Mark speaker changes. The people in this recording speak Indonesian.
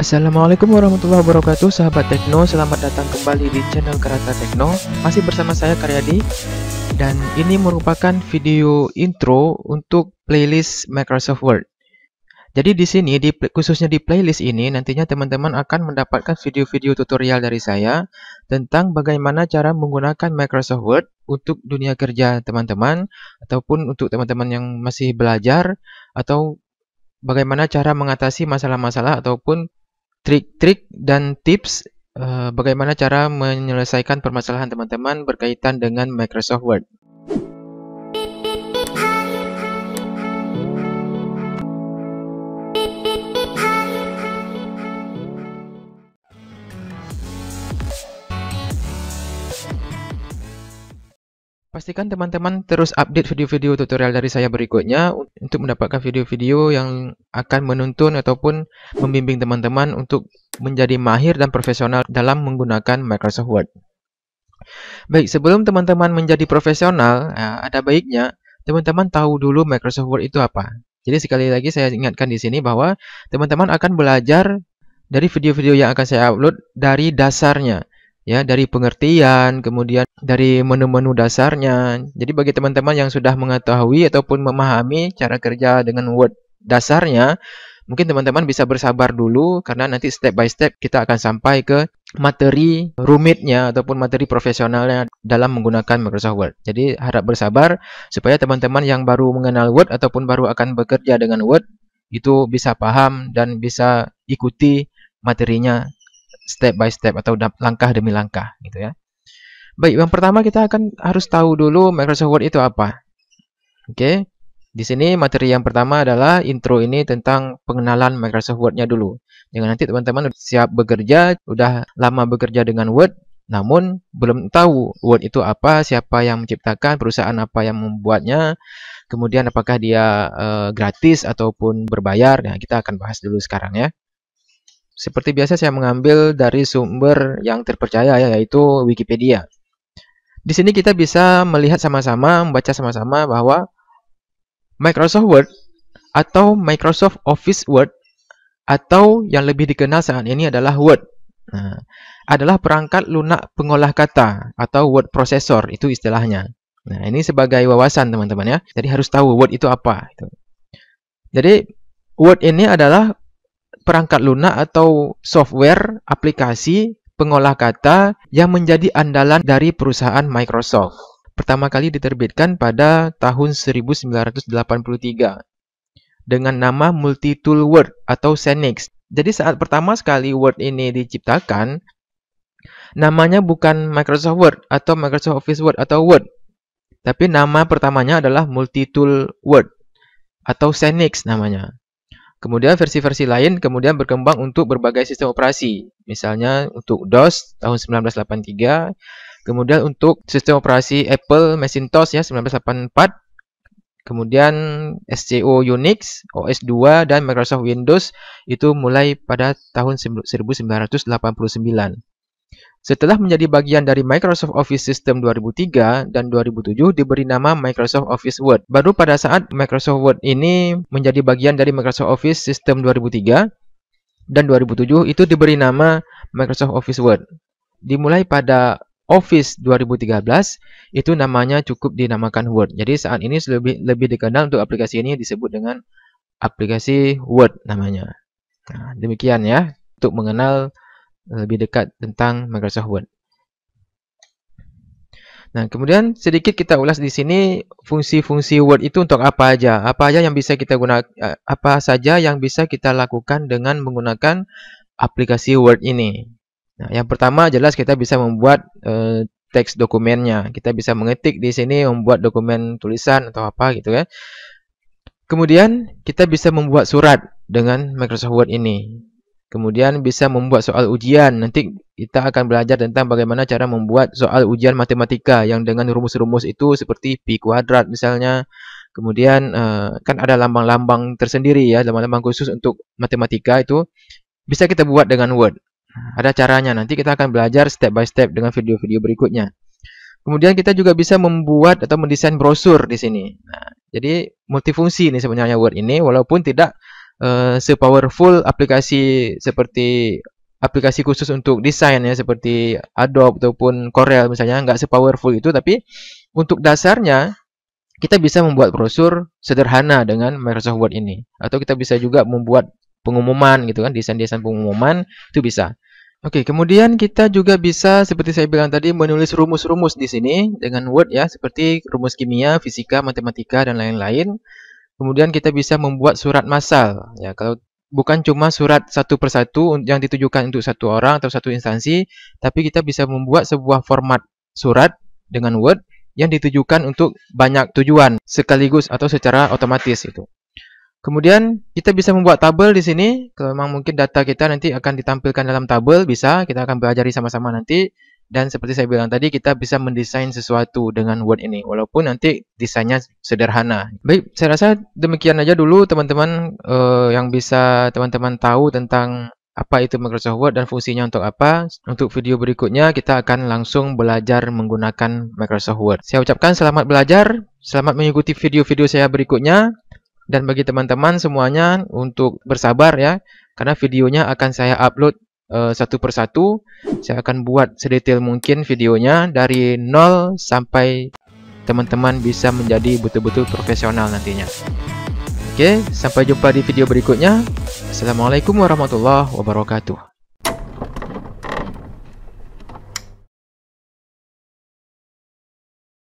Speaker 1: Assalamualaikum warahmatullahi wabarakatuh, sahabat Tekno. Selamat datang kembali di channel Karata Tekno. Masih bersama saya Karyadi, dan ini merupakan video intro untuk playlist Microsoft Word. Jadi di sini, khususnya di playlist ini, nantinya teman-teman akan mendapatkan video-video tutorial dari saya tentang bagaimana cara menggunakan Microsoft Word untuk dunia kerja teman-teman, ataupun untuk teman-teman yang masih belajar, atau bagaimana cara mengatasi masalah-masalah ataupun trik-trik dan tips bagaimana cara menyelesaikan permasalahan teman-teman berkaitan dengan Microsoft Word. Pastikan teman-teman terus update video-video tutorial dari saya berikutnya untuk mendapatkan video-video yang akan menuntun ataupun membimbing teman-teman untuk menjadi mahir dan profesional dalam menggunakan Microsoft Word. Baik, sebelum teman-teman menjadi profesional, ada baiknya teman-teman tahu dulu Microsoft Word itu apa. Jadi sekali lagi saya ingatkan di sini bahwa teman-teman akan belajar dari video-video yang akan saya upload dari dasarnya. Ya, dari pengertian, kemudian dari menu-menu dasarnya. Jadi bagi teman-teman yang sudah mengetahui ataupun memahami cara kerja dengan Word dasarnya, mungkin teman-teman bisa bersabar dulu karena nanti step by step kita akan sampai ke materi rumitnya ataupun materi profesionalnya dalam menggunakan Microsoft Word. Jadi harap bersabar supaya teman-teman yang baru mengenal Word ataupun baru akan bekerja dengan Word itu bisa paham dan bisa ikuti materinya step by step atau langkah demi langkah gitu ya. Baik, yang pertama kita harus tahu dulu Microsoft Word itu apa. Oke. Di sini materi yang pertama adalah intro ini tentang pengenalan Microsoft Word-nya dulu. Jangan nanti teman-teman siap bekerja, udah lama bekerja dengan Word, namun belum tahu Word itu apa, siapa yang menciptakan, perusahaan apa yang membuatnya, kemudian apakah dia gratis ataupun berbayar. Nah, kita akan bahas dulu sekarang ya. Seperti biasa saya mengambil dari sumber yang terpercaya ya, yaitu Wikipedia. Di sini kita bisa melihat sama-sama, membaca sama-sama bahwa Microsoft Word atau Microsoft Office Word atau yang lebih dikenal saat ini adalah Word. Adalah perangkat lunak pengolah kata atau word processor, itu istilahnya. Nah, ini sebagai wawasan teman-teman ya. Jadi harus tahu Word itu apa. Jadi Word ini adalah perangkat lunak atau software aplikasi pengolah kata yang menjadi andalan dari perusahaan Microsoft. Pertama kali diterbitkan pada tahun 1983 dengan nama Multitool Word atau Senix. Jadi saat pertama sekali Word ini diciptakan, namanya bukan Microsoft Word atau Microsoft Office Word atau Word, tapi nama pertamanya adalah Multitool Word atau Senix namanya. Kemudian versi-versi lain kemudian berkembang untuk berbagai sistem operasi. Misalnya untuk DOS tahun 1983, kemudian untuk sistem operasi Apple Macintosh ya 1984, kemudian SCO Unix, OS2 dan Microsoft Windows itu mulai pada tahun 1989. Setelah menjadi bagian dari Microsoft Office System 2003 dan 2007 diberi nama Microsoft Office Word. Baru pada saat Microsoft Word ini menjadi bagian dari Microsoft Office System 2003 dan 2007 itu diberi nama Microsoft Office Word. Dimulai pada Office 2013 itu namanya cukup dinamakan Word. Jadi saat ini lebih dikenal untuk aplikasi ini disebut dengan aplikasi Word namanya. Nah, demikian ya untuk mengenal lebih dekat tentang Microsoft Word. Nah, kemudian sedikit kita ulas di sini fungsi-fungsi Word itu untuk apa aja? Apa aja yang bisa kita gunakan? Apa saja yang bisa kita lakukan dengan menggunakan aplikasi Word ini? Nah, yang pertama jelas kita bisa membuat teks dokumennya. Kita bisa mengetik di sini, membuat dokumen tulisan atau apa gitu ya. Kemudian kita bisa membuat surat dengan Microsoft Word ini. Kemudian bisa membuat soal ujian. Nanti kita akan belajar tentang bagaimana cara membuat soal ujian matematika yang dengan rumus-rumus itu seperti pi kuadrat misalnya. Kemudian kan ada lambang-lambang tersendiri ya, lambang-lambang khusus untuk matematika itu bisa kita buat dengan Word. Ada caranya, nanti kita akan belajar step by step dengan video-video berikutnya. Kemudian kita juga bisa membuat atau mendesain brosur di sini. Nah, jadi multifungsi ini sebenarnya Word ini, walaupun tidak sepowerful aplikasi seperti aplikasi khusus untuk desain ya, seperti Adobe ataupun Corel misalnya, nggak sepowerful itu. Tapi untuk dasarnya kita bisa membuat brosur sederhana dengan Microsoft Word ini, atau kita bisa juga membuat pengumuman gitu kan, desain-desain pengumuman itu bisa. Oke, kemudian kita juga bisa seperti saya bilang tadi menulis rumus-rumus di sini dengan Word ya, seperti rumus kimia, fisika, matematika dan lain-lain. Kemudian kita bisa membuat surat massal ya, kalau bukan cuma surat satu persatu yang ditujukan untuk satu orang atau satu instansi, tapi kita bisa membuat sebuah format surat dengan Word yang ditujukan untuk banyak tujuan sekaligus atau secara otomatis itu. Kemudian kita bisa membuat tabel di sini. Kalau memang mungkin data kita nanti akan ditampilkan dalam tabel, bisa. Kita akan pelajari sama-sama nanti. Dan seperti saya bilang tadi, kita bisa mendesain sesuatu dengan Word ini, walaupun nanti desainnya sederhana. Baik, saya rasa demikian aja dulu teman-teman yang bisa teman-teman tahu tentang apa itu Microsoft Word dan fungsinya untuk apa. Untuk video berikutnya kita akan langsung belajar menggunakan Microsoft Word. Saya ucapkan selamat belajar, selamat mengikuti video-video saya berikutnya. Dan bagi teman-teman semuanya untuk bersabar ya, karena videonya akan saya upload satu persatu. Saya akan buat sedetail mungkin videonya dari 0 sampai teman-teman bisa menjadi betul-betul profesional nantinya. Oke, sampai jumpa di video berikutnya. Assalamualaikum warahmatullahi wabarakatuh.